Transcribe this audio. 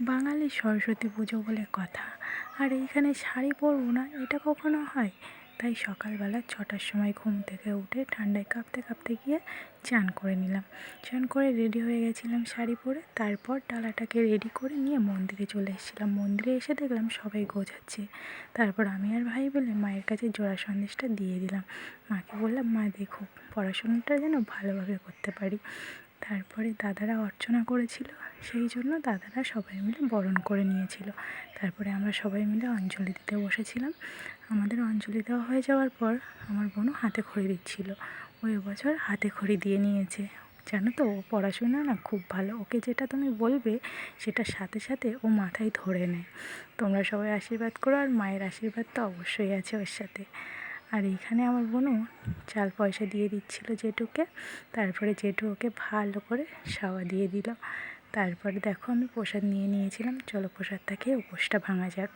বাঙালির সরস্বতী পুজো বলে কথা, আর এইখানে শাড়ি পরবো না এটা কখনো হয়? তাই সকালবেলা 6টার সময় ঘুম থেকে উঠে ঠান্ডায় কাঁপতে কাঁপতে গিয়ে চান করে নিলাম। চান করে রেডি হয়ে গেছিলাম শাড়ি পরে, তারপর ডালাটাকে রেডি করে নিয়ে মন্দিরে চলে এসেছিলাম। মন্দিরে এসে দেখলাম সবাই গোছাচ্ছে। তারপর আমি আর ভাই বলে মায়ের কাছে জোড়া সন্দেশটা দিয়ে দিলাম। মাকে বললাম, মা দেখো পড়াশোনাটা যেন ভালোভাবে করতে পারি। তারপরে দাদারা অর্চনা করেছিল, সেই জন্য দাদারা সবাই মিলে বরণ করে নিয়েছিল। তারপরে আমরা সবাই মিলে অঞ্জলি দিতে বসেছিলাম। আমাদের অঞ্জলি দেওয়া হয়ে যাওয়ার পর আমার বোনও হাতে খড়ি দিচ্ছিল। ও এবছর হাতে খড়ি দিয়ে নিয়েছে। জানো তো, ও পড়াশোনা না খুব ভালো, ওকে যেটা তুমি বলবে সেটার সাথে সাথে ও মাথায় ধরে নেয়। তোমরা সবাই আশীর্বাদ করো, আর মায়ের আশীর্বাদ তো অবশ্যই আছে ওর সাথে। আর এইখানে আমার বোনও চাল পয়সা দিয়ে দিচ্ছিল জেঠুকে। তারপরে জেঠু ওকে ভালো করে সাওয়া দিয়ে দিল। তারপরে দেখো আমি প্রসাদ নিয়ে নিয়েছিলাম। চলো প্রসাদটা খেয়ে উপোসটা ভাঙা যাক।